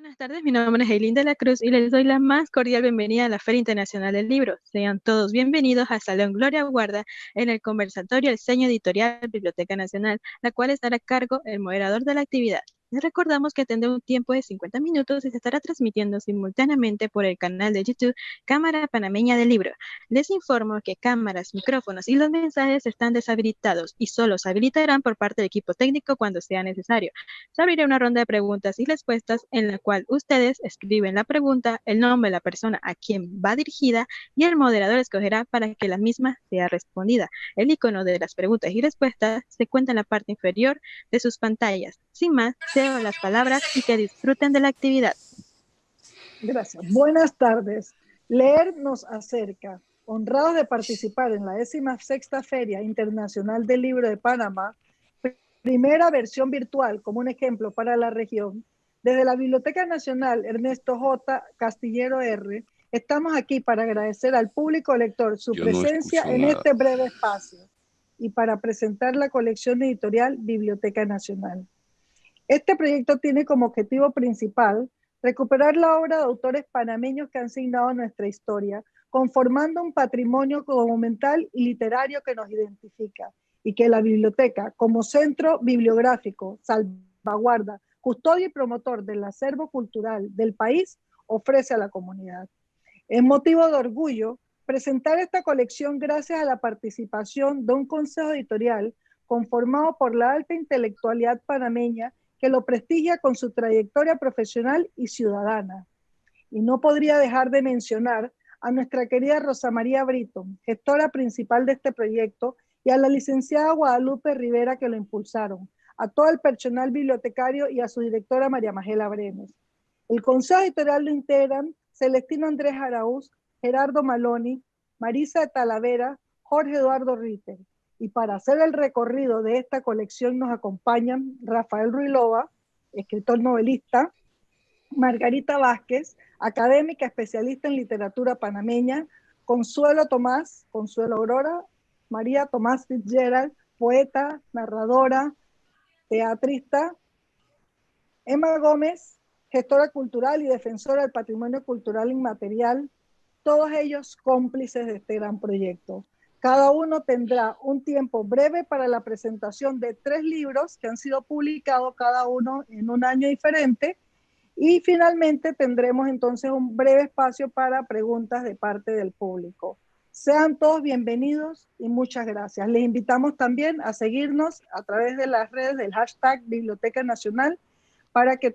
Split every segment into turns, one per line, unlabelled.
Buenas tardes, mi nombre es Eileen de la Cruz y les doy la más cordial bienvenida a la Feria Internacional del Libro. Sean todos bienvenidos al Salón Gloria Guarda en el conversatorio El Sello Editorial Biblioteca Nacional, la cual estará a cargo el moderador de la actividad. Les recordamos que tendrá un tiempo de 50 minutos y se estará transmitiendo simultáneamente por el canal de YouTube Cámara Panameña del Libro. Les informo que cámaras, micrófonos y los mensajes están deshabilitados y solo se habilitarán por parte del equipo técnico cuando sea necesario. Se abrirá una ronda de preguntas y respuestas en la cual ustedes escriben la pregunta, el nombre de la persona a quien va dirigida y el moderador escogerá para que la misma sea respondida. El icono de las preguntas y respuestas se encuentra en la parte inferior de sus pantallas. Sin más, cedo las palabras y que disfruten de la actividad.
Gracias. Buenas tardes. Leer nos acerca. Honrados de participar en la 16ª Feria Internacional del Libro de Panamá, primera versión virtual como un ejemplo para la región, desde la Biblioteca Nacional Ernesto J. Castillero R., estamos aquí para agradecer al público lector su presencia en este breve espacio y para presentar la colección editorial Biblioteca Nacional. Este proyecto tiene como objetivo principal recuperar la obra de autores panameños que han signado nuestra historia, conformando un patrimonio documental y literario que nos identifica y que la biblioteca, como centro bibliográfico, salvaguarda, custodio y promotor del acervo cultural del país, ofrece a la comunidad. Es motivo de orgullo presentar esta colección gracias a la participación de un consejo editorial conformado por la alta intelectualidad panameña que lo prestigia con su trayectoria profesional y ciudadana. Y no podría dejar de mencionar a nuestra querida Rosa María Brito, gestora principal de este proyecto, y a la licenciada Guadalupe Rivera que lo impulsaron, a todo el personal bibliotecario y a su directora María Magela Brenes. El consejo editorial lo integran Celestino Andrés Araúz, Gerardo Maloni, Marisa de Talavera, Jorge Eduardo Ritter. Y para hacer el recorrido de esta colección nos acompañan Rafael Ruilova, escritor novelista, Margarita Vázquez, académica especialista en literatura panameña, Consuelo Tomás, Consuelo Aurora, María Tomás Fitzgerald, poeta, narradora, teatrista, Emma Gómez, gestora cultural y defensora del patrimonio cultural inmaterial, todos ellos cómplices de este gran proyecto. Cada uno tendrá un tiempo breve para la presentación de 3 libros que han sido publicados cada uno en un año diferente, y finalmente tendremos entonces un breve espacio para preguntas de parte del público. Sean todos bienvenidos y muchas gracias. Les invitamos también a seguirnos a través de las redes del hashtag Biblioteca Nacional para que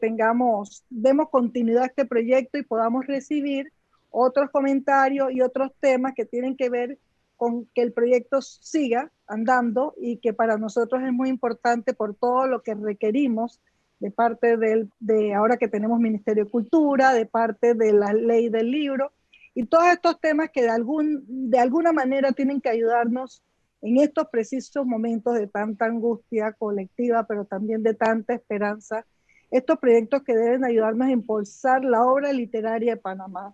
demos continuidad a este proyecto y podamos recibir otros comentarios y otros temas que tienen que ver con que el proyecto siga andando y que para nosotros es muy importante por todo lo que requerimos de parte de ahora que tenemos Ministerio de Cultura, de parte de la ley del libro y todos estos temas que de alguna manera tienen que ayudarnos en estos precisos momentos de tanta angustia colectiva, pero también de tanta esperanza, estos proyectos que deben ayudarnos a impulsar la obra literaria de Panamá.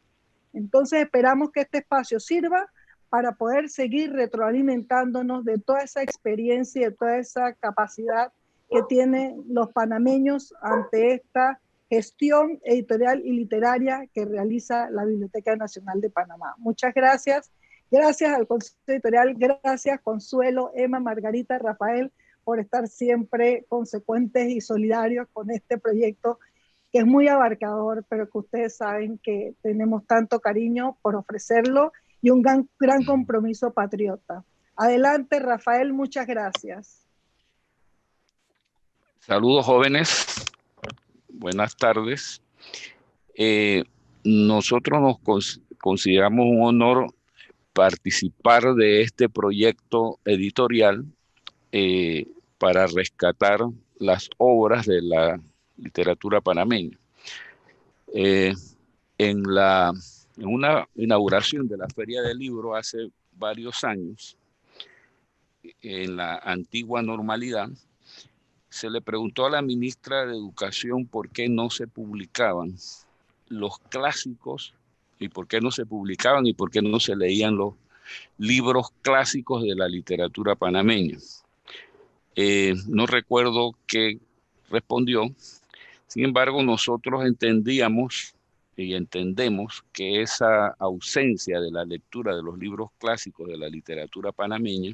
Entonces esperamos que este espacio sirva para poder seguir retroalimentándonos de toda esa experiencia y de toda esa capacidad que tienen los panameños ante esta gestión editorial y literaria que realiza la Biblioteca Nacional de Panamá. Muchas gracias. Gracias al Consejo Editorial, gracias Consuelo, Emma, Margarita, Rafael, por estar siempre consecuentes y solidarios con este proyecto que es muy abarcador, pero que ustedes saben que tenemos tanto cariño por ofrecerlo y un gran compromiso patriota. Adelante, Rafael, muchas gracias.
Saludos, jóvenes. Buenas tardes. Nosotros nos consideramos un honor participar de este proyecto editorial para rescatar las obras de la literatura panameña. En una inauguración de la Feria del Libro hace varios años, en la antigua normalidad, se le preguntó a la ministra de Educación por qué no se publicaban los clásicos y por qué no se publicaban y por qué no se leían los libros clásicos de la literatura panameña. No recuerdo qué respondió. Sin embargo, nosotros entendíamos y entendemos que esa ausencia de la lectura de los libros clásicos de la literatura panameña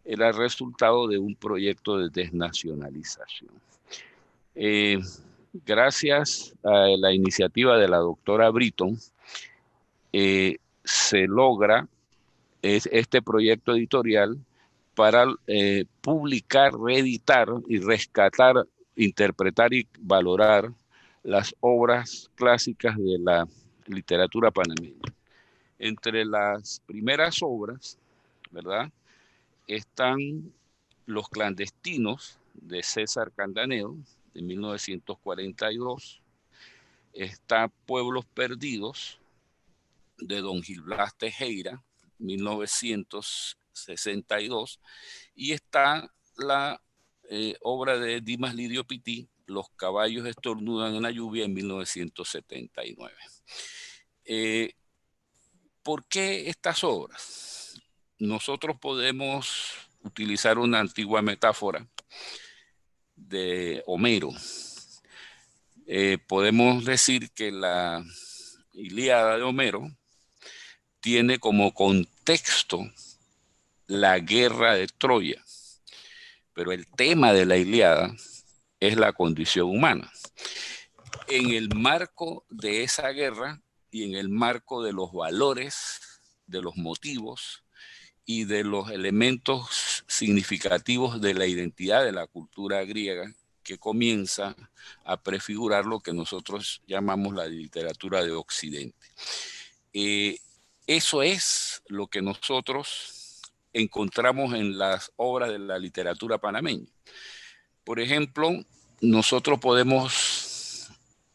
era resultado de un proyecto de desnacionalización. Gracias a la iniciativa de la doctora Britton, se logra este proyecto editorial para publicar, reeditar y rescatar, interpretar y valorar las obras clásicas de la literatura panameña. Entre las primeras obras, ¿verdad?, están Los clandestinos de César Candaneo, de 1942. Está Pueblos perdidos, de don Gil Blas Tejera, 1962. Y está la obra de Dimas Lidio Pití, Los caballos estornudan en la lluvia, en 1979. ¿Por qué estas obras? Nosotros podemos utilizar una antigua metáfora de Homero. Podemos decir que la Ilíada de Homero tiene como contexto la guerra de Troya, pero el tema de la Ilíada es la condición humana. En el marco de esa guerra y en el marco de los valores, de los motivos y de los elementos significativos de la identidad de la cultura griega, que comienza a prefigurar lo que nosotros llamamos la literatura de Occidente. Eso es lo que nosotros encontramos en las obras de la literatura panameña. Por ejemplo, nosotros podemos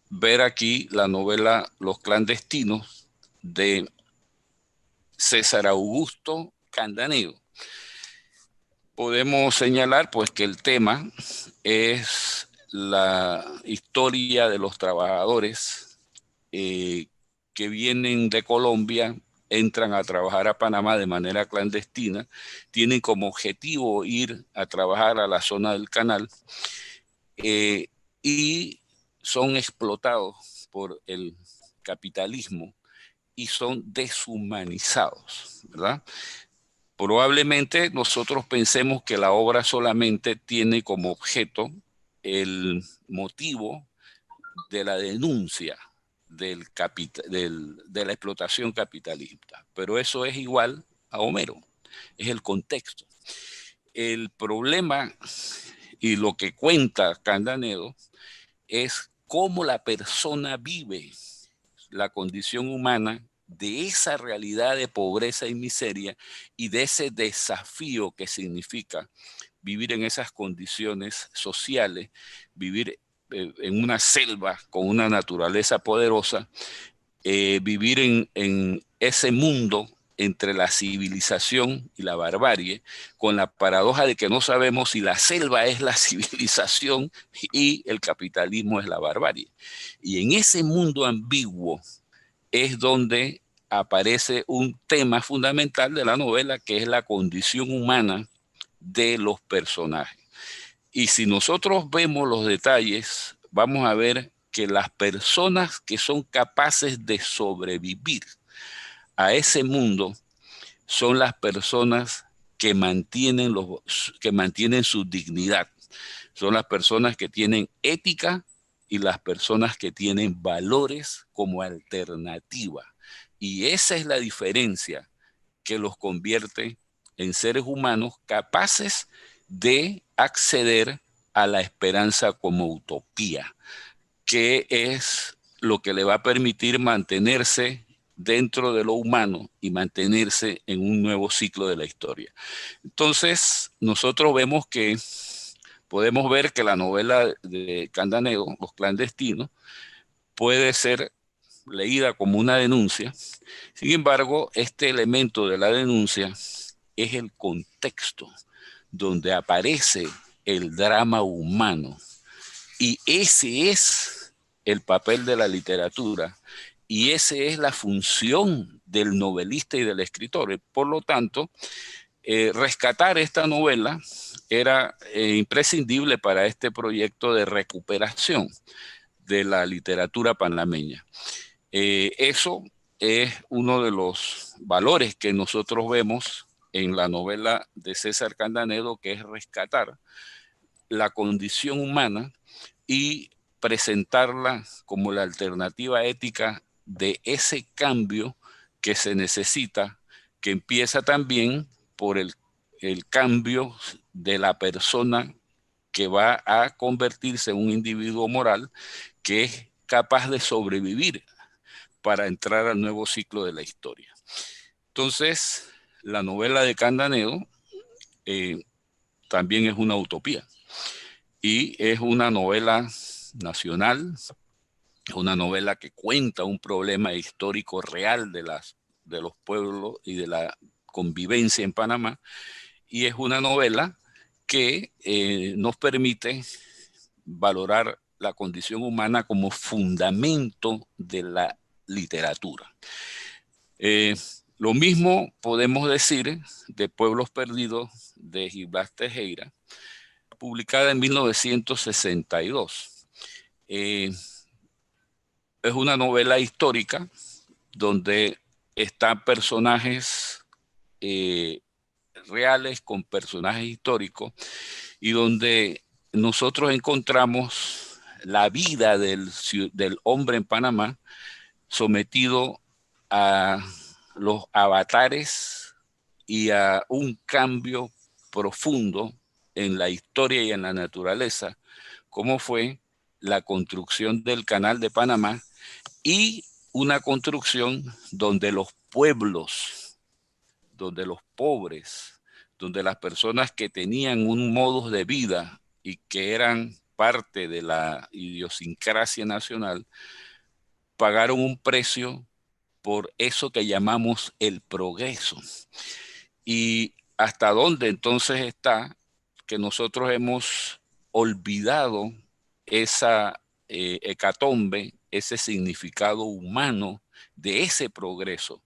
ver aquí la novela Los clandestinos de César Augusto Candaneo. Podemos señalar pues que el tema es la historia de los trabajadores que vienen de Colombia, entran a trabajar a Panamá de manera clandestina, tienen como objetivo ir a trabajar a la zona del canal y son explotados por el capitalismo y son deshumanizados, ¿verdad? Probablemente nosotros pensemos que la obra solamente tiene como objeto el motivo de la denuncia de la explotación capitalista, pero eso es igual a Homero, es el contexto. El problema y lo que cuenta Candaneo es cómo la persona vive la condición humana de esa realidad de pobreza y miseria y de ese desafío que significa vivir en esas condiciones sociales, vivir en una selva con una naturaleza poderosa, vivir en ese mundo entre la civilización y la barbarie, con la paradoja de que no sabemos si la selva es la civilización y el capitalismo es la barbarie. Y en ese mundo ambiguo es donde aparece un tema fundamental de la novela, que es la condición humana de los personajes. Y si nosotros vemos los detalles, vamos a ver que las personas que son capaces de sobrevivir a ese mundo son las personas que mantienen su dignidad. Son las personas que tienen ética y las personas que tienen valores como alternativa. Y esa es la diferencia que los convierte en seres humanos capaces de acceder a la esperanza como utopía, que es lo que le va a permitir mantenerse dentro de lo humano y mantenerse en un nuevo ciclo de la historia. Entonces, nosotros vemos que podemos ver que la novela de Candaneo, Los clandestinos, puede ser leída como una denuncia. Sin embargo, este elemento de la denuncia es el contexto donde aparece el drama humano. Y ese es el papel de la literatura y esa es la función del novelista y del escritor. Por lo tanto, rescatar esta novela era imprescindible para este proyecto de recuperación. de la literatura panameña. Eso es uno de los valores que nosotros vemos en la novela de César Candanedo, que es rescatar la condición humana y presentarla como la alternativa ética de ese cambio que se necesita, que empieza también por el cambio de la persona que va a convertirse en un individuo moral que es capaz de sobrevivir para entrar al nuevo ciclo de la historia. Entonces, la novela de Candanedo también es una utopía y es una novela nacional, una novela que cuenta un problema histórico real de los pueblos y de la convivencia en Panamá, y es una novela que nos permite valorar la condición humana como fundamento de la literatura. Lo mismo podemos decir de Pueblos Perdidos de Gilblas Tejera, publicada en 1962. Es una novela histórica donde están personajes reales con personajes históricos y donde nosotros encontramos la vida del hombre en Panamá sometido a los avatares y a un cambio profundo en la historia y en la naturaleza, como fue la construcción del Canal de Panamá y una construcción donde los pueblos, donde los pobres, donde las personas que tenían un modo de vida y que eran parte de la idiosincrasia nacional, pagaron un precio por eso que llamamos el progreso. Y hasta dónde entonces está que nosotros hemos olvidado esa hecatombe, ese significado humano de ese progreso,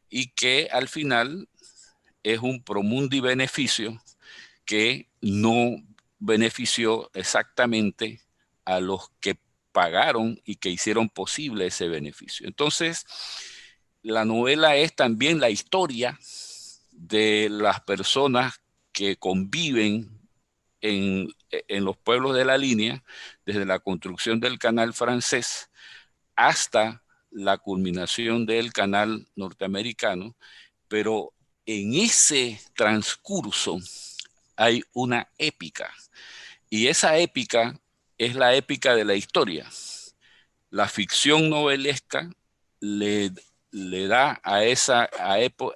y que al final es un promundi beneficio que no benefició exactamente a los que pagaron y que hicieron posible ese beneficio. Entonces, la novela es también la historia de las personas que conviven en los pueblos de la línea, desde la construcción del canal francés hasta la culminación del canal norteamericano, pero en ese transcurso hay una épica, y esa épica es la épica de la historia. La ficción novelesca le da a esa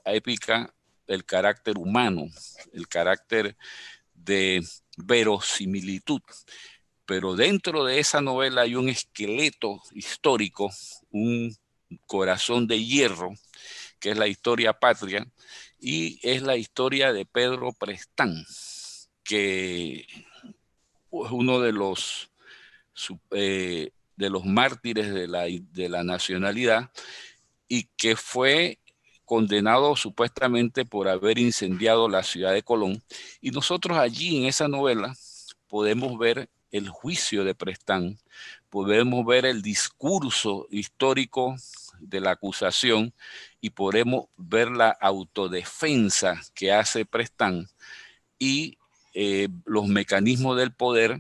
épica el carácter humano, el carácter de verosimilitud. Pero dentro de esa novela hay un esqueleto histórico, un corazón de hierro, que es la historia patria, y es la historia de Pedro Prestán, que es uno de los mártires de la nacionalidad y que fue condenado supuestamente por haber incendiado la ciudad de Colón. Y nosotros allí en esa novela podemos ver el juicio de Prestán, podemos ver el discurso histórico de la acusación y podemos ver la autodefensa que hace Prestán y los mecanismos del poder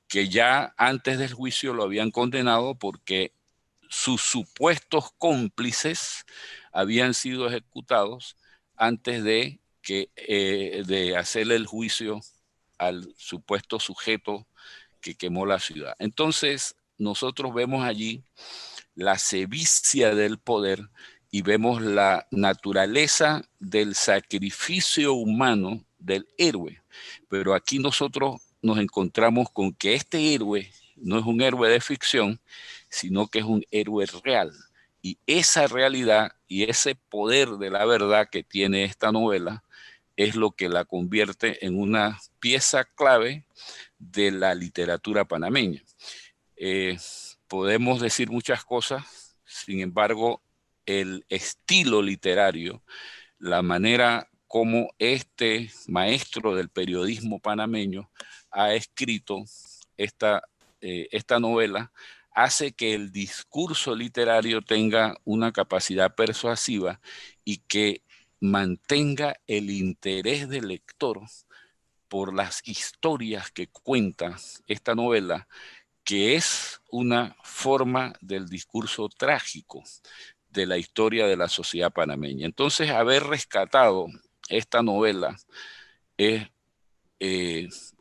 que ya antes del juicio lo habían condenado porque sus supuestos cómplices habían sido ejecutados antes de hacerle el juicio al supuesto sujeto que quemó la ciudad. Entonces, nosotros vemos allí la sevicia del poder y vemos la naturaleza del sacrificio humano del héroe. Pero aquí nosotros nos encontramos con que este héroe no es un héroe de ficción, sino que es un héroe real. Y esa realidad y ese poder de la verdad que tiene esta novela es lo que la convierte en una pieza clave de la literatura panameña. Podemos decir muchas cosas, sin embargo, el estilo literario, la manera como este maestro del periodismo panameño ha escrito esta novela, hace que el discurso literario tenga una capacidad persuasiva y que mantenga el interés del lector por las historias que cuenta esta novela, que es una forma del discurso trágico de la historia de la sociedad panameña. Entonces, haber rescatado esta novela es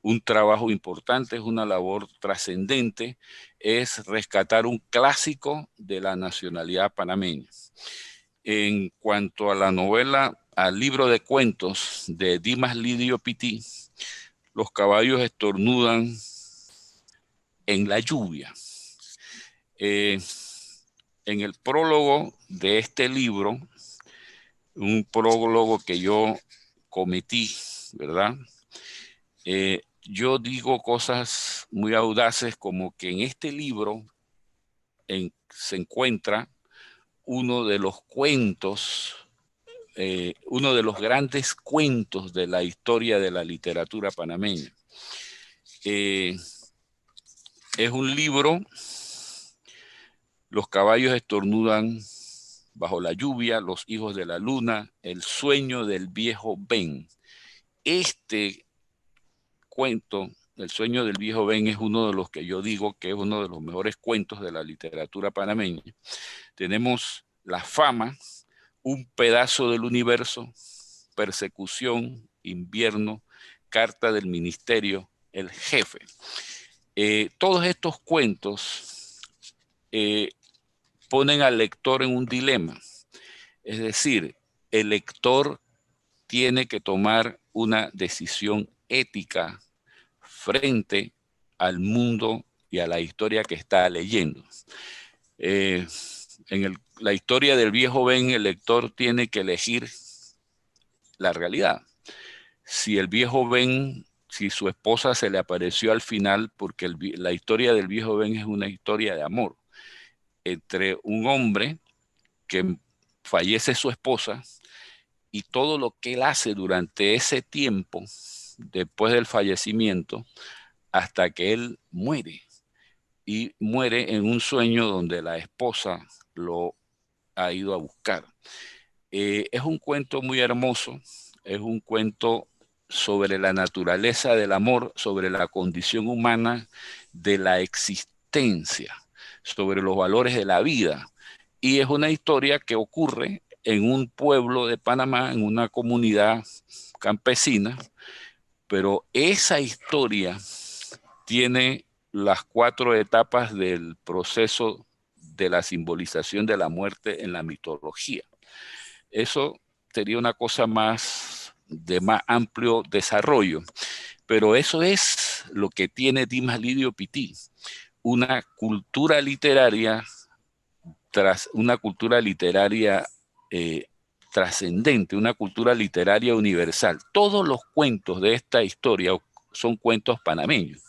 un trabajo importante, es una labor trascendente, es rescatar un clásico de la nacionalidad panameña. En cuanto a la novela, al libro de cuentos de Dimas Lidio Pití, Los caballos estornudan en la lluvia. En el prólogo de este libro, un prólogo que yo cometí, ¿verdad? Yo digo cosas muy audaces como que en este libro se encuentra uno de los cuentos, uno de los grandes cuentos de la historia de la literatura panameña. Es un libro, Los caballos estornudan bajo la lluvia, Los hijos de la luna, El sueño del viejo Ben. Este cuento, El sueño del viejo Ben, es uno de los que yo digo que es uno de los mejores cuentos de la literatura panameña. Tenemos La fama, Un pedazo del universo, Persecución, Invierno, Carta del ministerio, El jefe. Todos estos cuentos ponen al lector en un dilema. Es decir, el lector tiene que tomar una decisión ética frente al mundo y a la historia que está leyendo. La historia del viejo Ben, el lector tiene que elegir la realidad. Si el viejo Ben, si su esposa se le apareció al final, porque la historia del viejo Ben es una historia de amor entre un hombre que fallece su esposa y todo lo que él hace durante ese tiempo, después del fallecimiento, hasta que él muere. Y muere en un sueño donde la esposa lo ha ido a buscar. Es un cuento muy hermoso, es un cuento sobre la naturaleza del amor, sobre la condición humana de la existencia, sobre los valores de la vida. Y es una historia que ocurre en un pueblo de Panamá, en una comunidad campesina, pero esa historia tiene las 4 etapas del proceso de la simbolización de la muerte en la mitología. Eso sería una cosa de más amplio desarrollo, pero eso es lo que tiene Dimas Lidio Pití, una cultura literaria trascendente, una cultura literaria universal. Todos los cuentos de esta historia son cuentos panameños.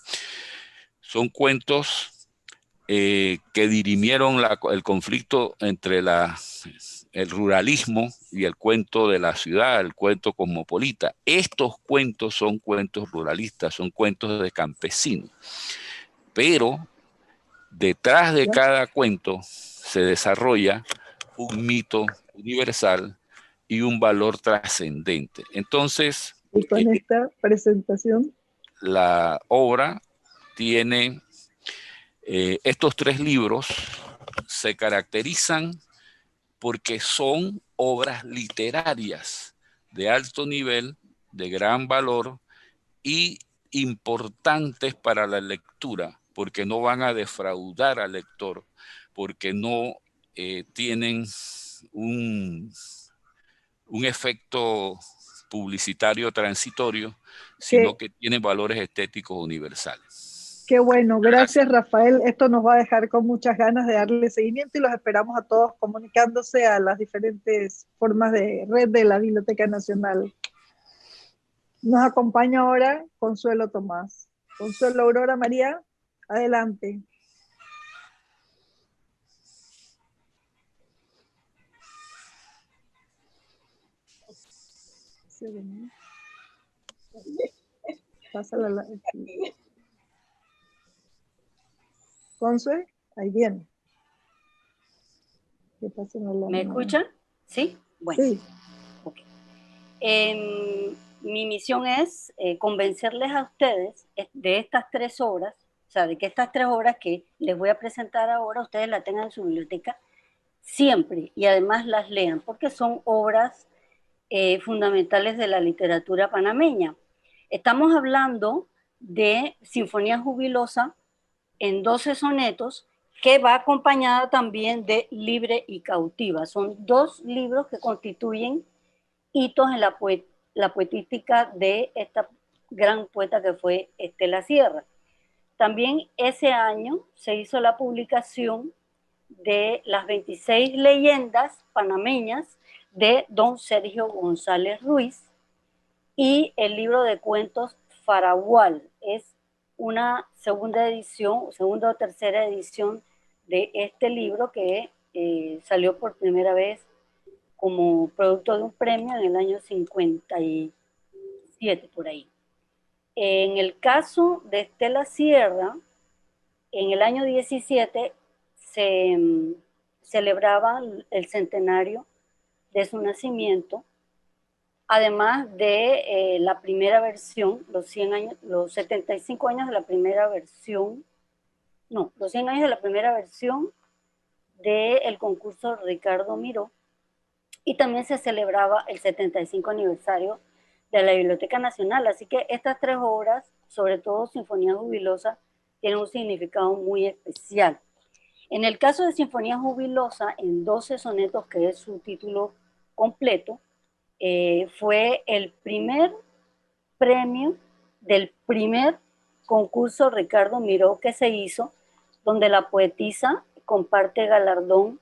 Son cuentos que dirimieron el conflicto entre el ruralismo y el cuento de la ciudad, el cuento cosmopolita. Estos cuentos son cuentos ruralistas, son cuentos de campesinos. Pero detrás de cada cuento se desarrolla un mito universal y un valor trascendente. Entonces,
y con esta presentación,
la obra tiene estos 3 libros, se caracterizan porque son obras literarias de alto nivel, de gran valor y importantes para la lectura, porque no van a defraudar al lector, porque no tienen un efecto publicitario transitorio, sino que tienen valores estéticos universales.
Qué bueno, gracias Rafael. Esto nos va a dejar con muchas ganas de darle seguimiento y los esperamos a todos comunicándose a las diferentes formas de red de la Biblioteca Nacional. Nos acompaña ahora Consuelo Tomás. Consuelo Aurora María, adelante. Pásala. Consuelo. Ahí viene. ¿Qué pasa en la lámina?
¿Me escuchan? ¿Sí? Bueno.
Sí.
Okay. Mi misión es convencerles a ustedes de estas 3 obras, o sea, de que estas 3 obras que les voy a presentar ahora, ustedes las tengan en su biblioteca siempre y además las lean, porque son obras fundamentales de la literatura panameña. Estamos hablando de Sinfonía Jubilosa en 12 sonetos, que va acompañada también de Libre y Cautiva. Son 2 libros que constituyen hitos en la poetística de esta gran poeta que fue Estela Sierra. También ese año se hizo la publicación de las 26 leyendas panameñas de don Sergio González Ruiz y el libro de cuentos Faragual. Es una segunda o tercera edición de este libro que salió por primera vez como producto de un premio en el año 57, por ahí. En el caso de Estela Sierra, en el año 17 se celebraba el centenario de su nacimiento, además de la primera versión, los 75 años de la primera versión, los 100 años de la primera versión del concurso Ricardo Miró, y también se celebraba el 75 aniversario de la Biblioteca Nacional. Así que estas 3 obras, sobre todo Sinfonía Jubilosa, tienen un significado muy especial. En el caso de Sinfonía Jubilosa, en 12 sonetos, que es su título completo, fue el primer premio del primer concurso Ricardo Miró que se hizo, donde la poetisa comparte galardón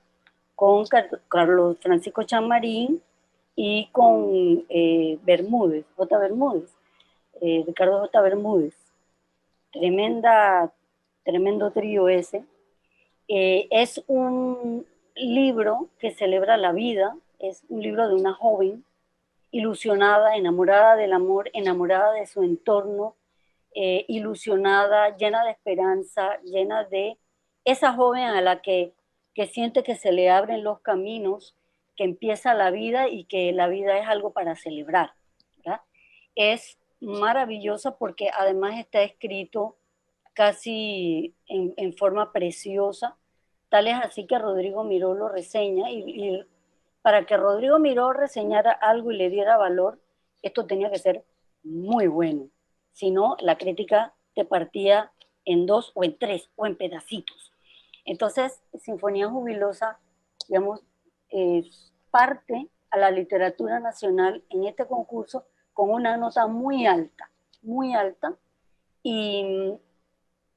con Carlos Francisco Chamarín y con Bermúdez, Ricardo J. Bermúdez. Tremendo trío ese. Es un libro que celebra la vida, es un libro de una joven ilusionada, enamorada del amor, enamorada de su entorno, ilusionada, llena de esperanza, llena de esa joven a la que siente que se le abren los caminos, que empieza la vida y que la vida es algo para celebrar, ¿verdad? Es maravillosa porque además está escrito casi en forma preciosa, tal es así que Rodrigo Miró lo reseña y para que Rodrigo Miró reseñara algo y le diera valor, esto tenía que ser muy bueno. Si no, la crítica te partía en 2 o en 3 o en pedacitos. Entonces, Sinfonía Jubilosa, digamos, parte a la literatura nacional en este concurso con una nota muy alta, y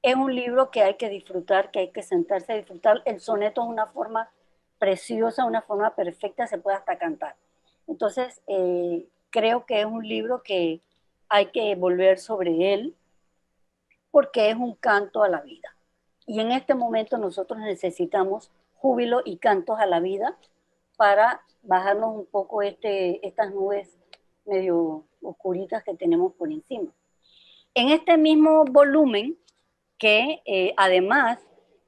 es un libro que hay que disfrutar, que hay que sentarse a disfrutar. El soneto es una forma preciosa, una forma perfecta, se puede hasta cantar. Entonces, creo que es un libro que hay que volver sobre él porque es un canto a la vida. Y en este momento nosotros necesitamos júbilo y cantos a la vida para bajarnos un poco estas nubes medio oscuritas que tenemos por encima. En este mismo volumen, que además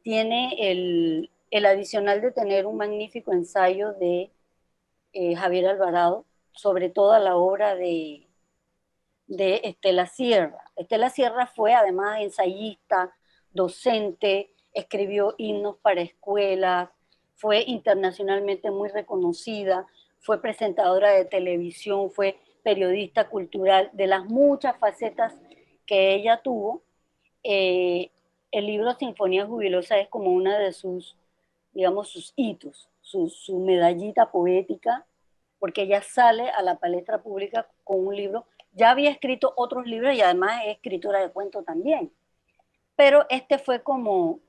tiene el adicional de tener un magnífico ensayo de Javier Alvarado sobre toda la obra de Estela Sierra. Estela Sierra fue además ensayista, docente, escribió himnos para escuelas, fue internacionalmente muy reconocida, fue presentadora de televisión, fue periodista cultural, de las muchas facetas que ella tuvo. El libro Sinfonía Jubilosa es como una de sus, digamos, sus hitos, su medallita poética, porque ella sale a la palestra pública con un libro. Ya había escrito otros libros y además es escritora de cuentos también. Pero este fue como,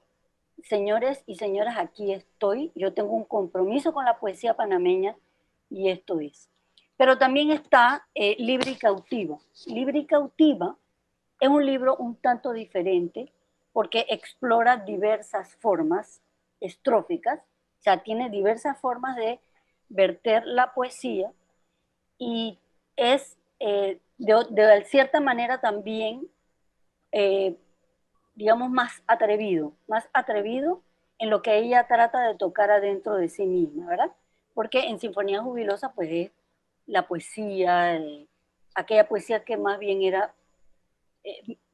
señores y señoras, aquí estoy, yo tengo un compromiso con la poesía panameña y esto es. Pero también está Libre y Cautiva. Libre y Cautiva es un libro un tanto diferente porque explora diversas formas estróficas, o sea, tiene diversas formas de verter la poesía y es de cierta manera también, digamos, más atrevido en lo que ella trata de tocar adentro de sí misma, ¿verdad? Porque en Sinfonía Jubilosa, pues es la poesía, aquella poesía que más bien era,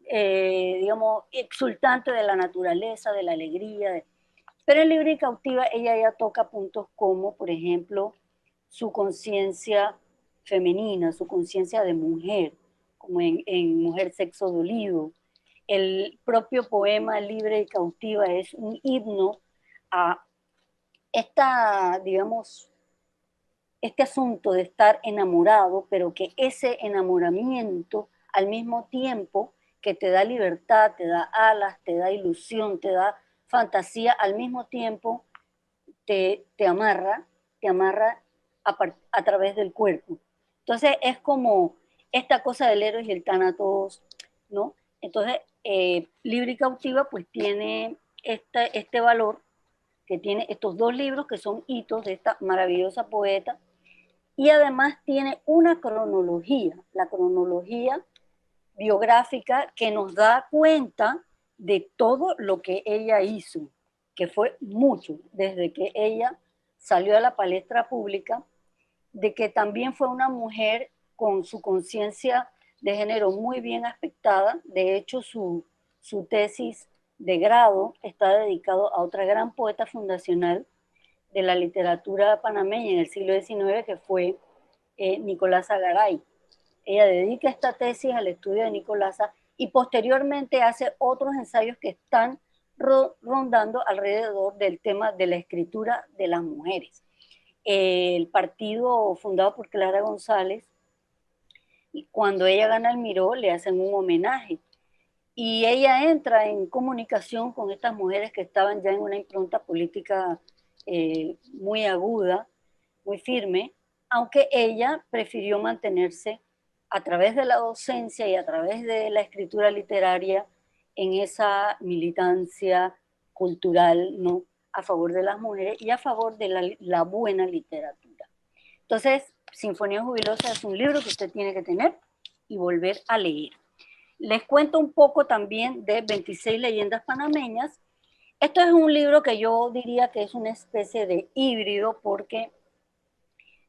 digamos, exultante de la naturaleza, de la alegría. Pero en Libre y Cautiva ella ya toca puntos como, por ejemplo, su conciencia femenina, su conciencia de mujer, como en Mujer Sexo Dolido. El propio poema Libre y Cautiva es un himno a esta, digamos, este asunto de estar enamorado, pero que ese enamoramiento al mismo tiempo que te da libertad, te da alas, te da ilusión, te da fantasía, al mismo tiempo te amarra a través del cuerpo. Entonces es como esta cosa del héroe y el tánatos, ¿no? Entonces, Libre y Cautiva pues tiene este valor, que tiene estos dos libros que son hitos de esta maravillosa poeta, y además tiene una cronología, la cronología biográfica que nos da cuenta de todo lo que ella hizo, que fue mucho, desde que ella salió a la palestra pública, de que también fue una mujer con su conciencia de género muy bien aspectada. De hecho, su tesis de grado está dedicado a otra gran poeta fundacional de la literatura panameña en el siglo XIX, que fue Nicolasa Garay. Ella dedica esta tesis al estudio de Nicolasa y posteriormente hace otros ensayos que están rondando alrededor del tema de la escritura de las mujeres. El partido fundado por Clara González, cuando ella gana el Miró, le hacen un homenaje. Y ella entra en comunicación con estas mujeres que estaban ya en una impronta política muy aguda, muy firme, aunque ella prefirió mantenerse a través de la docencia y a través de la escritura literaria en esa militancia cultural, ¿no?, a favor de las mujeres y a favor de la buena literatura. Entonces, Sinfonía Jubilosa es un libro que usted tiene que tener y volver a leer. Les cuento un poco también de 26 leyendas panameñas. Esto es un libro que yo diría que es una especie de híbrido, porque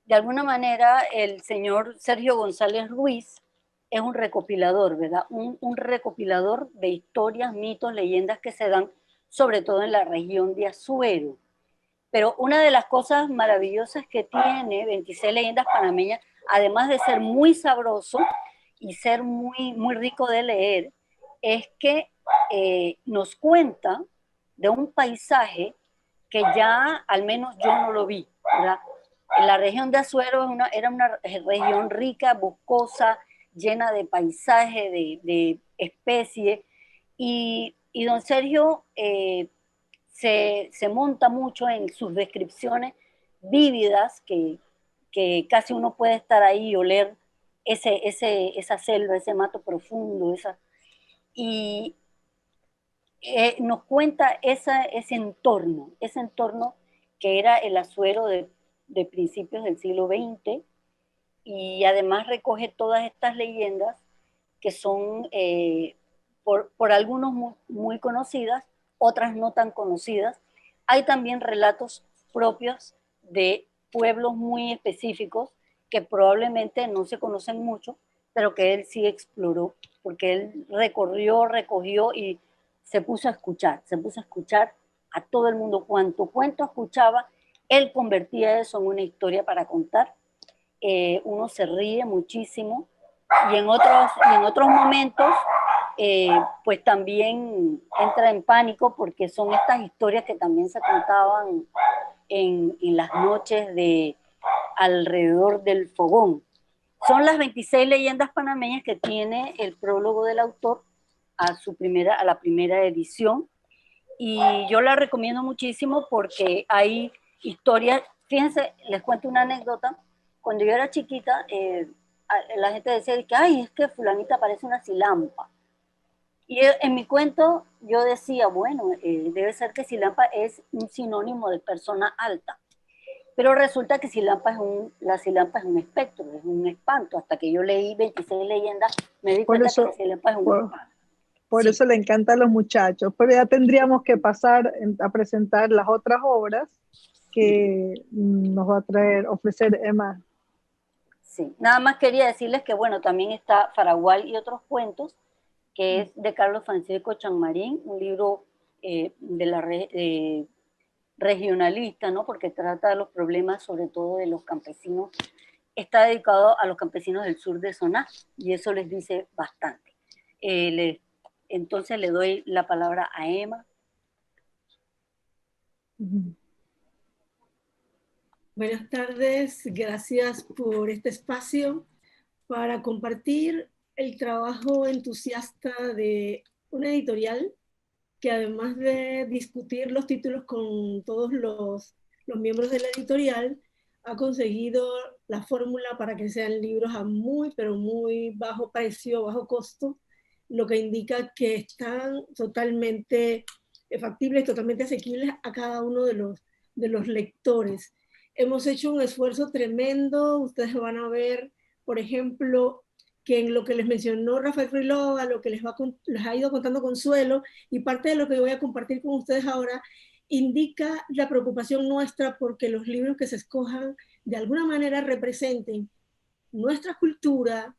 de alguna manera el señor Sergio González Ruiz es un recopilador, ¿verdad? Un recopilador de historias, mitos, leyendas que se dan sobre todo en la región de Azuero. Pero una de las cosas maravillosas que tiene 26 leyendas panameñas, además de ser muy sabroso y ser muy rico de leer, es que nos cuenta de un paisaje que ya al menos yo no lo vi, ¿verdad? La región de Azuero era una región rica, boscosa, llena de paisaje, de especies, y don Sergio se monta mucho en sus descripciones vívidas, que casi uno puede estar ahí y oler esa selva, ese mato profundo, y nos cuenta ese entorno que era el Azuero de principios del siglo XX, y además recoge todas estas leyendas que son por algunos muy conocidas, otras no tan conocidas. Hay también relatos propios de pueblos muy específicos que probablemente no se conocen mucho, pero que él sí exploró, porque él recogió y se puso a escuchar a todo el mundo. Cuanto cuento escuchaba, él convertía eso en una historia para contar. Uno se ríe muchísimo, y en otros momentos pues también entra en pánico, porque son estas historias que también se contaban en las noches alrededor del fogón. Son las 26 leyendas panameñas que tiene el prólogo del autor a la primera edición, y yo la recomiendo muchísimo porque hay historias. Fíjense, les cuento una anécdota. Cuando yo era chiquita, la gente decía que, ay, es que fulanita parece una silampa. Y en mi cuento yo decía, bueno, debe ser que silampa es un sinónimo de persona alta. Pero resulta que la silampa es un espectro, es un espanto. Hasta que yo leí 26 leyendas, me di cuenta que la silampa es un espanto.
Por
Sí.
eso le encanta a los muchachos. Pero ya tendríamos que pasar a presentar las otras obras que nos va a ofrecer Emma.
Sí, nada más quería decirles que, bueno, también está Faragual y otros cuentos, que es de Carlos Francisco Chanmarín, un libro regionalista, ¿no? Porque trata de los problemas, sobre todo de los campesinos. Está dedicado a los campesinos del sur de Soná, y eso les dice bastante. Entonces le doy la palabra a Emma.
Buenas tardes, gracias por este espacio para compartir el trabajo entusiasta de una editorial que, además de discutir los títulos con todos los miembros de la editorial, ha conseguido la fórmula para que sean libros a muy, pero muy bajo precio, bajo costo, lo que indica que están totalmente factibles, totalmente asequibles a cada uno de los lectores. Hemos hecho un esfuerzo tremendo. Ustedes van a ver, por ejemplo, que en lo que les mencionó Rafael Ruiloa, lo que les ha ido contando Consuelo, y parte de lo que voy a compartir con ustedes ahora, indica la preocupación nuestra porque los libros que se escojan de alguna manera representen nuestra cultura,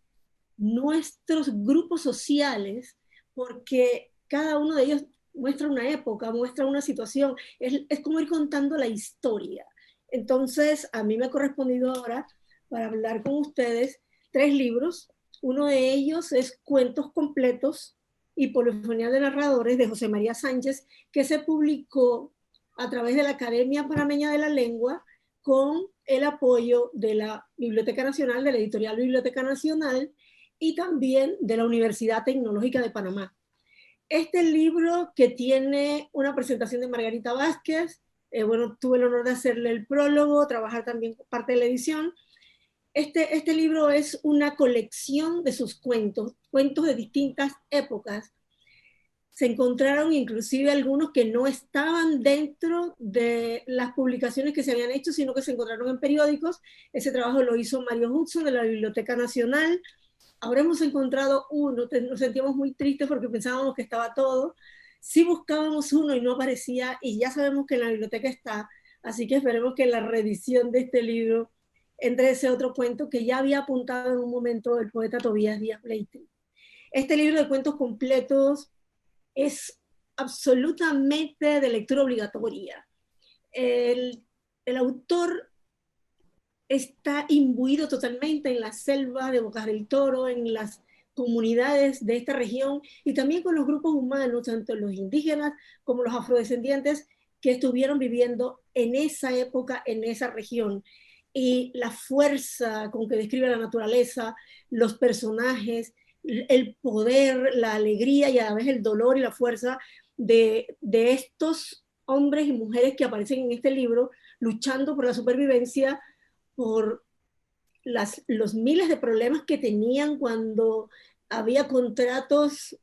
nuestros grupos sociales, porque cada uno de ellos muestra una época, muestra una situación, es como ir contando la historia. Entonces, a mí me ha correspondido ahora, para hablar con ustedes, 3 libros. Uno de ellos es Cuentos completos y polifonía de narradores, de José María Sánchez, que se publicó a través de la Academia Panameña de la Lengua con el apoyo de la Biblioteca Nacional, de la editorial Biblioteca Nacional, y también de la Universidad Tecnológica de Panamá. Este libro, que tiene una presentación de Margarita Vázquez, bueno, tuve el honor de hacerle el prólogo, trabajar también parte de la edición. Este libro es una colección de sus cuentos de distintas épocas. Se encontraron inclusive algunos que no estaban dentro de las publicaciones que se habían hecho, sino que se encontraron en periódicos. Ese trabajo lo hizo Mario Hudson de la Biblioteca Nacional. Ahora hemos encontrado uno, nos sentíamos muy tristes porque pensábamos que estaba todo. Sí buscábamos uno y no aparecía, y ya sabemos que en la biblioteca está, así que esperemos que en la reedición de este libro entre ese otro cuento que ya había apuntado en un momento el poeta Tobías Díaz Leite. Este libro de cuentos completos es absolutamente de lectura obligatoria. El autor está imbuido totalmente en la selva de Bocas del Toro, en las comunidades de esta región, y también con los grupos humanos, tanto los indígenas como los afrodescendientes, que estuvieron viviendo en esa época, en esa región. Y la fuerza con que describe la naturaleza, los personajes, el poder, la alegría y a la vez el dolor y la fuerza de estos hombres y mujeres que aparecen en este libro, luchando por la supervivencia, por los miles de problemas que tenían cuando había contratos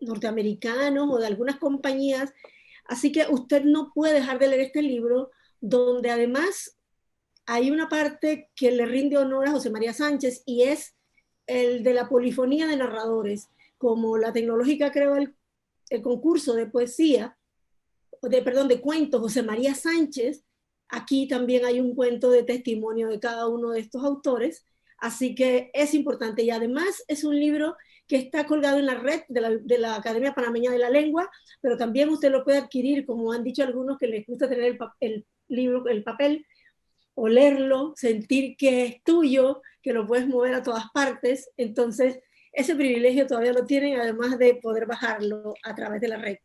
norteamericanos o de algunas compañías. Así que usted no puede dejar de leer este libro, donde además hay una parte que le rinde honor a José María Sánchez, y es el de la polifonía de narradores. Como la Tecnológica creó el concurso de poesía, de cuentos José María Sánchez, aquí también hay un cuento de testimonio de cada uno de estos autores, así que es importante. Y además es un libro que está colgado en la red de la Academia Panameña de la Lengua, pero también usted lo puede adquirir, como han dicho algunos que les gusta tener el libro, el papel, olerlo, sentir que es tuyo, que lo puedes mover a todas partes. Entonces, ese privilegio todavía lo tienen, además de poder bajarlo a través de la red.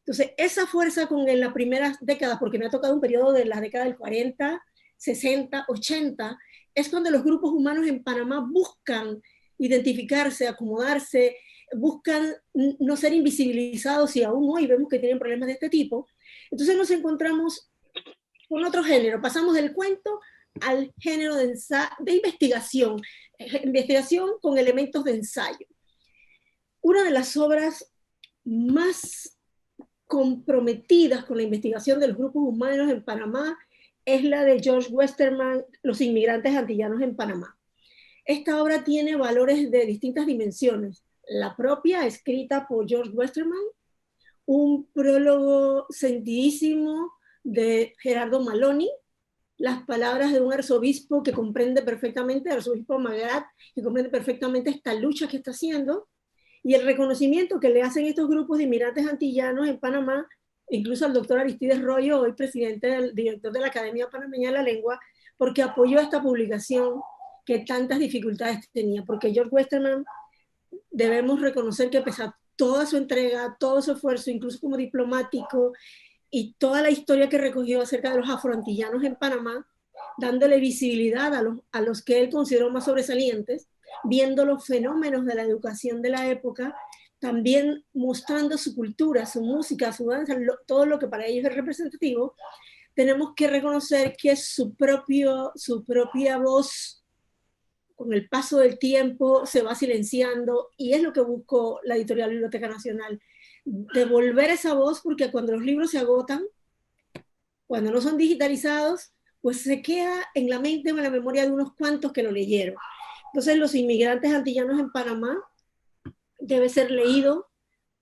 Entonces, esa fuerza en las primeras décadas, porque me ha tocado un periodo de las décadas del 40, 60, 80, es cuando los grupos humanos en Panamá buscan identificarse, acomodarse, buscan no ser invisibilizados, y aún hoy vemos que tienen problemas de este tipo. Entonces nos encontramos con otro género, pasamos del cuento al género de investigación, investigación con elementos de ensayo. Una de las obras más comprometidas con la investigación de los grupos humanos en Panamá es la de George Westermann, Los inmigrantes antillanos en Panamá. Esta obra tiene valores de distintas dimensiones. la propia, escrita por George Westermann, un prólogo sentidísimo de Gerardo Maloney, las palabras de un arzobispo que comprende perfectamente, el arzobispo Magrat, que comprende perfectamente esta lucha que está haciendo, y el reconocimiento que le hacen estos grupos de inmigrantes antillanos en Panamá, incluso al doctor Aristides Royo, hoy director de la Academia Panameña de la Lengua, porque apoyó esta publicación que tantas dificultades tenía, porque George Westermann, debemos reconocer que pese a toda su entrega, todo su esfuerzo, incluso como diplomático, y toda la historia que recogió acerca de los afroantillanos en Panamá, dándole visibilidad a los que él consideró más sobresalientes, viendo los fenómenos de la educación de la época, también mostrando su cultura, su música, su danza, todo lo que para ellos es representativo. Tenemos que reconocer que su propia voz, con el paso del tiempo, se va silenciando, y es lo que buscó la Editorial Biblioteca Nacional, devolver esa voz, porque cuando los libros se agotan, cuando no son digitalizados, pues se queda en la mente o en la memoria de unos cuantos que lo leyeron. Entonces, Los inmigrantes antillanos en Panamá debe ser leído.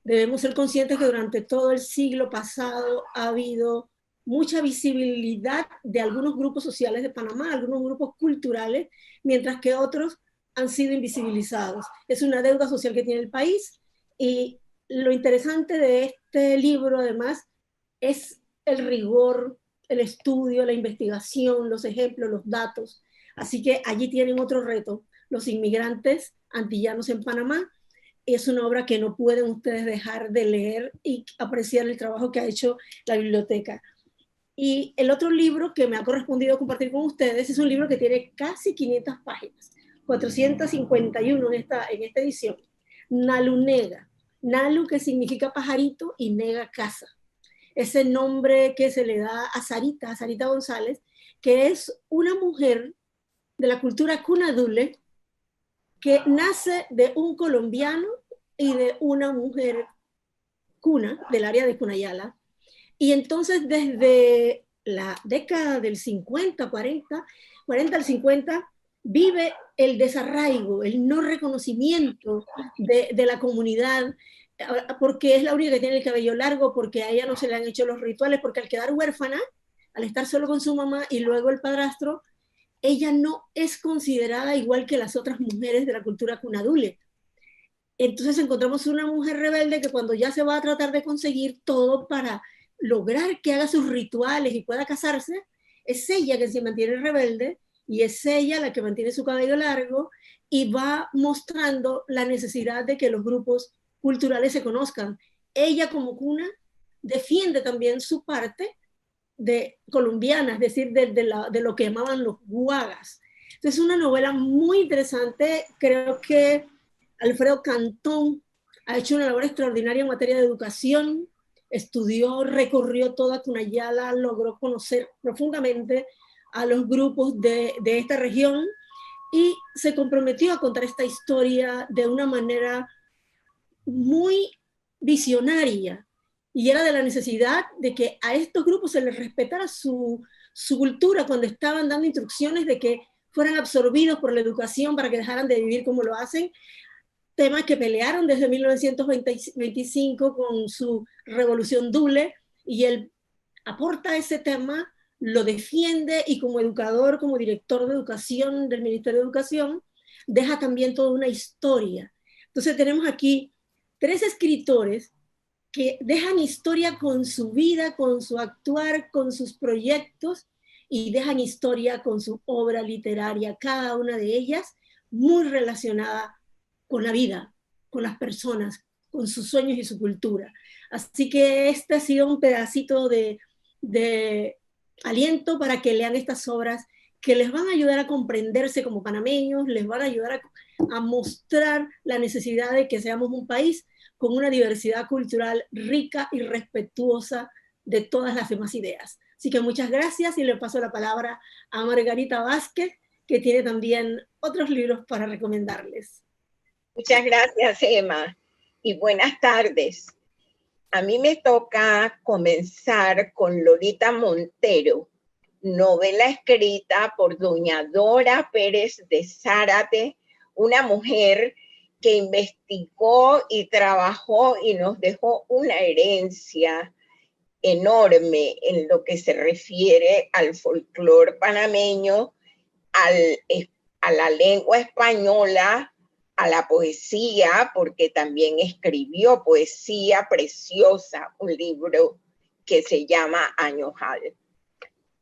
Debemos ser conscientes que durante todo el siglo pasado ha habido mucha visibilidad de algunos grupos sociales de Panamá, algunos grupos culturales, mientras que otros han sido invisibilizados. Es una deuda social que tiene el país, y lo interesante de este libro, además, es el rigor, el estudio, la investigación, los ejemplos, los datos. Así que allí tienen otro reto, Los inmigrantes antillanos en Panamá. Es una obra que no pueden ustedes dejar de leer y apreciar el trabajo que ha hecho la biblioteca. Y el otro libro que me ha correspondido compartir con ustedes es un libro que tiene casi 500 páginas, 451 en esta edición. Nalunega. Nalu, que significa pajarito, y nega, casa. Ese nombre que se le da a Sarita González, que es una mujer de la cultura cunadule, que nace de un colombiano y de una mujer cuna del área de Cunayala. Y entonces desde la década del 50, 40 al 50, vive el desarraigo, el no reconocimiento de la comunidad, porque es la única que tiene el cabello largo, porque a ella no se le han hecho los rituales, porque al quedar huérfana, al estar solo con su mamá y luego el padrastro, ella no es considerada igual que las otras mujeres de la cultura cunadule. Entonces encontramos una mujer rebelde que cuando ya se va a tratar de conseguir todo para lograr que haga sus rituales y pueda casarse, es ella que se mantiene rebelde, y es ella la que mantiene su cabello largo y va mostrando la necesidad de que los grupos culturales se conozcan. Ella, como cuna, defiende también su parte de colombiana, es decir, de lo que llamaban los guagas. Entonces, es una novela muy interesante. Creo que Alfredo Cantón ha hecho una labor extraordinaria en materia de educación. Estudió, recorrió toda Cunayala, logró conocer profundamente a los grupos de esta región, y se comprometió a contar esta historia de una manera muy visionaria, y era de la necesidad de que a estos grupos se les respetara su cultura cuando estaban dando instrucciones de que fueran absorbidos por la educación para que dejaran de vivir como lo hacen. Temas que pelearon desde 1925 con su revolución Dule, y él aporta ese tema, lo defiende, y como educador, como director de educación del Ministerio de Educación, deja también toda una historia. Entonces tenemos aquí 3 escritores que dejan historia con su vida, con su actuar, con sus proyectos, y dejan historia con su obra literaria, cada una de ellas muy relacionada con la vida, con las personas, con sus sueños y su cultura. Así que este ha sido un pedacito de aliento para que lean estas obras, que les van a ayudar a comprenderse como panameños, les van a ayudar a mostrar la necesidad de que seamos un país con una diversidad cultural rica y respetuosa de todas las demás ideas. Así que muchas gracias, y le paso la palabra a Margarita Vázquez, que tiene también otros libros para recomendarles.
Muchas gracias, Emma, y buenas tardes. A mí me toca comenzar con Lolita Montero, novela escrita por doña Dora Pérez de Zárate, una mujer que investigó y trabajó y nos dejó una herencia enorme en lo que se refiere al folclore panameño, a la lengua española, a la poesía, porque también escribió poesía preciosa, un libro que se llama Añojal.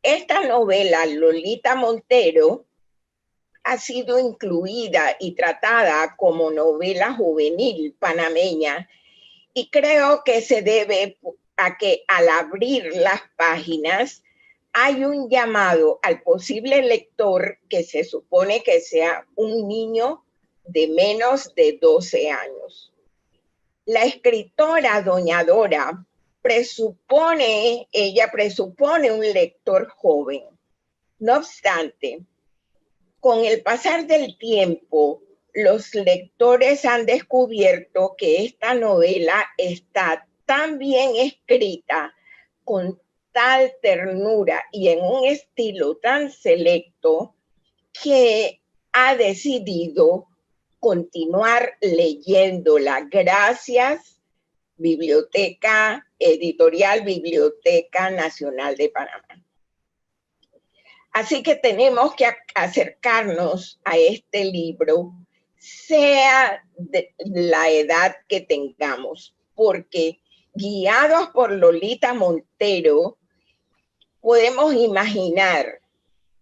Esta novela, Lolita Montero, ha sido incluida y tratada como novela juvenil panameña, y creo que se debe a que al abrir las páginas hay un llamado al posible lector que se supone que sea un niño de menos de 12 años. La escritora doña Dora presupone un lector joven. No obstante, con el pasar del tiempo, los lectores han descubierto que esta novela está tan bien escrita, con tal ternura y en un estilo tan selecto, que ha decidido continuar leyéndola. Gracias, Editorial Biblioteca Nacional de Panamá. Así que tenemos que acercarnos a este libro, sea de la edad que tengamos, porque guiados por Lolita Montero, podemos imaginar,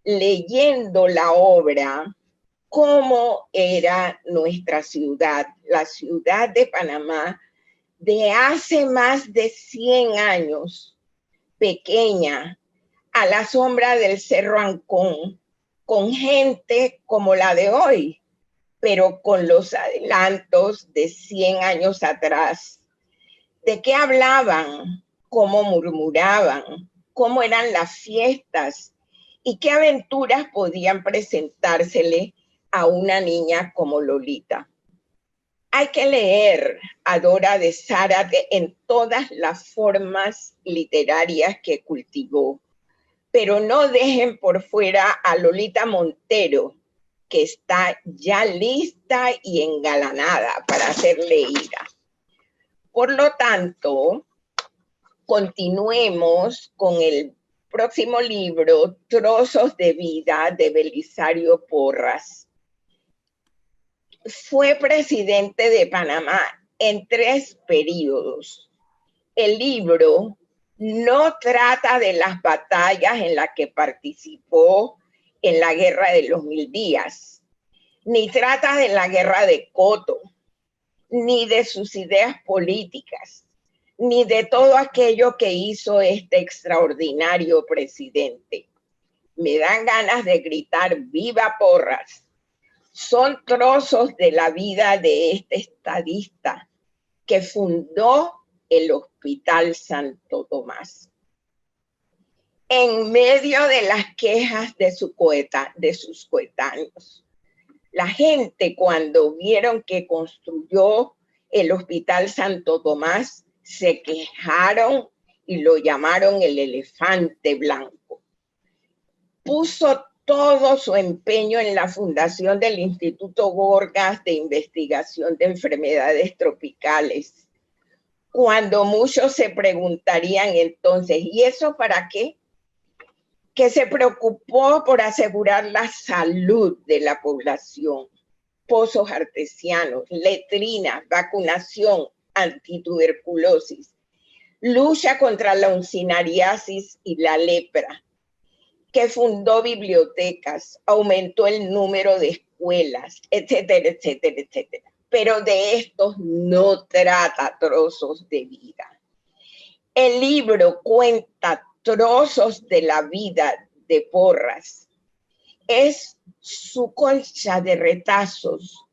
leyendo la obra, cómo era nuestra ciudad, la ciudad de Panamá, de hace más de 100 años, pequeña, a la sombra del Cerro Ancón, con gente como la de hoy, pero con los adelantos de 100 años atrás. ¿De qué hablaban? ¿Cómo murmuraban? ¿Cómo eran las fiestas? ¿Y qué aventuras podían presentársele a una niña como Lolita? Hay que leer a Dora de Zárate en todas las formas literarias que cultivó, pero no dejen por fuera a Lolita Montero, que está ya lista y engalanada para ser leída. Por lo tanto, continuemos con el próximo libro, Trozos de Vida, de Belisario Porras. Fue presidente de Panamá en 3 periodos. El libro no trata de las batallas en las que participó en la Guerra de los 1000 días, ni trata de la Guerra de Coto, ni de sus ideas políticas, ni de todo aquello que hizo este extraordinario presidente. Me dan ganas de gritar ¡Viva Porras! Son trozos de la vida de este estadista que fundó el Hospital Santo Tomás. En medio de las quejas de sus coetáneos, la gente, cuando vieron que construyó el Hospital Santo Tomás, se quejaron y lo llamaron el elefante blanco. Puso todo su empeño en la fundación del Instituto Gorgas de Investigación de Enfermedades Tropicales, cuando muchos se preguntarían entonces, ¿y eso para qué? Que se preocupó por asegurar la salud de la población, pozos artesianos, letrinas, vacunación, antituberculosis, lucha contra la uncinariasis y la lepra, que fundó bibliotecas, aumentó el número de escuelas, etcétera, etcétera, etcétera. Pero de estos no trata Trozos de Vida. El libro cuenta trozos de la vida de Porras. Es su colcha de retazos,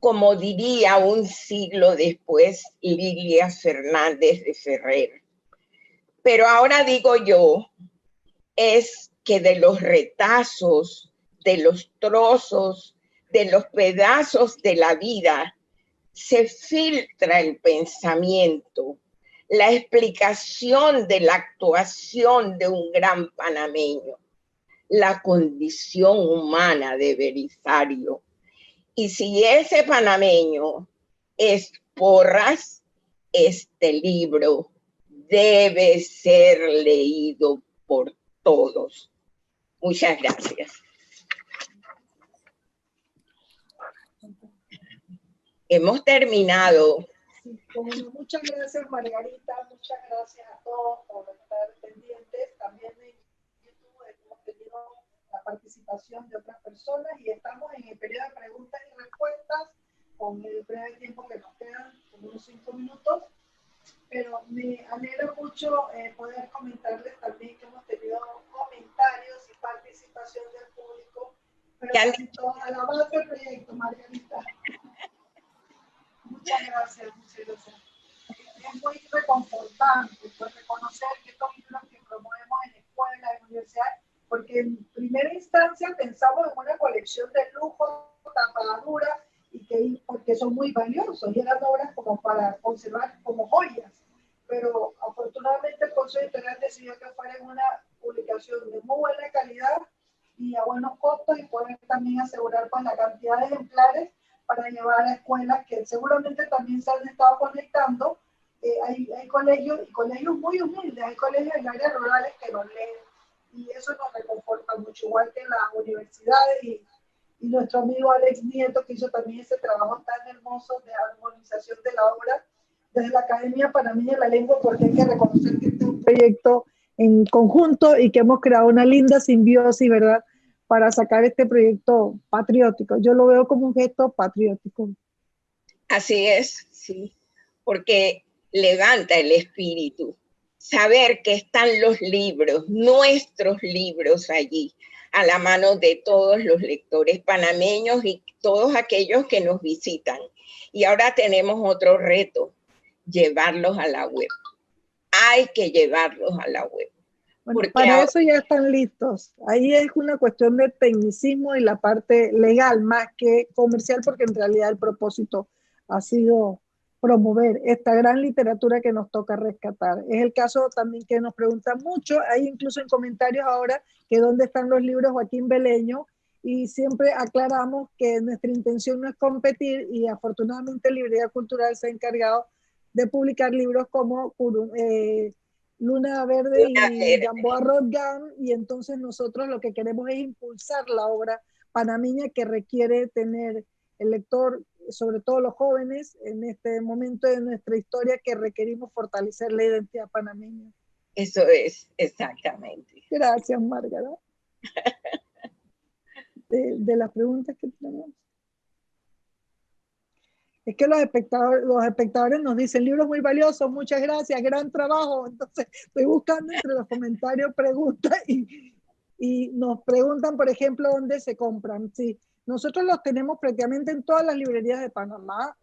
como diría un siglo después Lilia Fernández de Ferrer. Pero ahora digo yo, es que de los retazos, de los trozos, de los pedazos de la vida, se filtra el pensamiento, la explicación de la actuación de un gran panameño, la condición humana de Belisario. Y si ese panameño es Porras, este libro debe ser leído por todos. Muchas gracias. Hemos terminado.
Sí, bueno, muchas gracias, Margarita. Muchas gracias a todos por estar pendientes. También en YouTube hemos tenido la participación de otras personas y estamos en el periodo de preguntas y respuestas con el breve tiempo que nos quedan, como unos 5 minutos. Pero me alegra mucho poder comentarles también que hemos tenido comentarios y participación del público, pero casi todo alabado el proyecto, Margarita. Muchas gracias, muchas gracias. Es muy reconfortante pues, reconocer que estos libros que promovemos en escuelas, en universidades, porque en primera instancia pensamos en una colección de lujo, tapadura, porque son muy valiosos y eran obras como para conservar como joyas. Pero afortunadamente el Consejo Editorial decidió que fuera una publicación de muy buena calidad y a buenos costos y poder también asegurar pues, la cantidad de ejemplares para llevar a escuelas que seguramente también se han estado conectando. Hay colegios y colegios muy humildes, hay colegios en áreas rurales que nos leen y eso nos reconforta mucho, igual que las universidades y nuestro amigo Alex Nieto que hizo también ese trabajo tan hermoso de armonización de la obra desde la Academia Panameña de la Lengua, porque hay que reconocer que este es un proyecto en conjunto y que hemos creado una linda simbiosis, ¿verdad?, para sacar este proyecto patriótico. Yo lo veo como un gesto patriótico.
Así es, sí, porque levanta el espíritu, saber que están los libros, nuestros libros allí, a la mano de todos los lectores panameños y todos aquellos que nos visitan. Y ahora tenemos otro reto, llevarlos a la web. Hay que llevarlos a la web.
Bueno, para eso ya están listos. Ahí es una cuestión de tecnicismo y la parte legal más que comercial, porque en realidad el propósito ha sido promover esta gran literatura que nos toca rescatar. Es el caso también que nos preguntan mucho, hay incluso en comentarios ahora que dónde están los libros Joaquín Beleño, y siempre aclaramos que nuestra intención no es competir y afortunadamente Librería Cultural se ha encargado de publicar libros como Luna Verde y Gamboa Rodgan, y entonces nosotros lo que queremos es impulsar la obra panameña que requiere tener el lector, sobre todo los jóvenes, en este momento de nuestra historia que requerimos fortalecer la identidad panameña.
Eso es, exactamente.
Gracias, Margarita. De las preguntas que tenemos. Es que los espectadores nos dicen, libros muy valiosos, muchas gracias, gran trabajo. Entonces, estoy buscando entre los comentarios preguntas y nos preguntan, por ejemplo, dónde se compran. Sí, nosotros los tenemos prácticamente en todas las librerías de Panamá.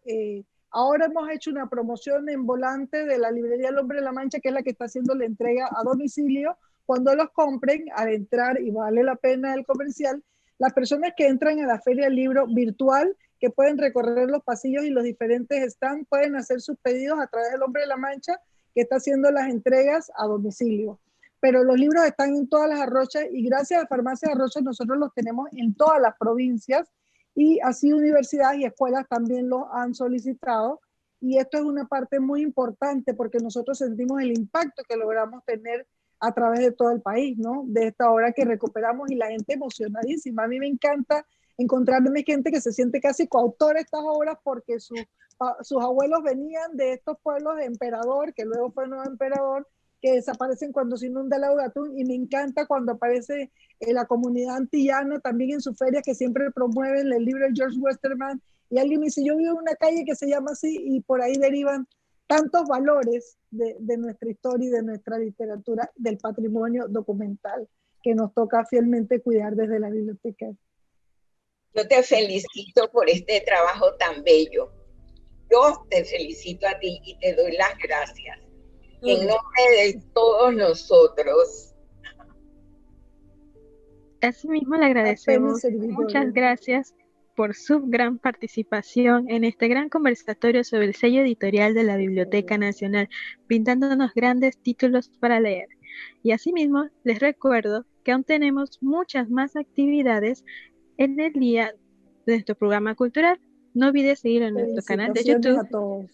Ahora hemos hecho una promoción en volante de la librería El Hombre de la Mancha, que es la que está haciendo la entrega a domicilio. Cuando los compren, al entrar, y vale la pena el comercial, las personas que entran a la Feria del Libro virtual, que pueden recorrer los pasillos y los diferentes stands, pueden hacer sus pedidos a través del Hombre de la Mancha, que está haciendo las entregas a domicilio. Pero los libros están en todas las Arrochas y gracias a Farmacia Arrochas nosotros los tenemos en todas las provincias y así universidades y escuelas también los han solicitado. Y esto es una parte muy importante porque nosotros sentimos el impacto que logramos tener a través de todo el país, ¿no? De esta obra que recuperamos y la gente emocionadísima. A mí me encanta encontrarme gente que se siente casi coautora de estas obras porque sus abuelos venían de estos pueblos de Emperador, que luego fue Nuevo Emperador, que desaparecen cuando se inunda la Laudatún, y me encanta cuando aparece la comunidad antillana también en sus ferias que siempre promueven el libro de George Westerman, y alguien me dice, yo vivo en una calle que se llama así, y por ahí derivan tantos valores de nuestra historia y de nuestra literatura, del patrimonio documental que nos toca fielmente cuidar desde la biblioteca.
Yo te felicito por este trabajo tan bello. Yo te felicito a ti y te doy las gracias. En nombre de todos nosotros.
Asimismo le agradecemos. Muchas gracias por su gran participación en este gran conversatorio sobre el sello editorial de la Biblioteca Nacional, brindándonos grandes títulos para leer. Y asimismo, les recuerdo que aún tenemos muchas más actividades en el día de nuestro programa cultural. No olvides seguir en nuestro canal de
Felicitaciones
YouTube
a todos.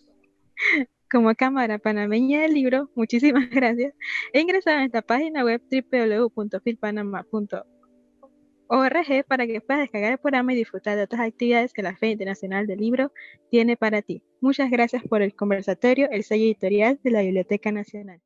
como Cámara Panameña del Libro. Muchísimas gracias. E ingresar a nuestra página web www.filpanama.org para que puedas descargar el programa y disfrutar de otras actividades que la Feria Internacional del Libro tiene para ti. Muchas gracias por el conversatorio, el sello editorial de la Biblioteca Nacional.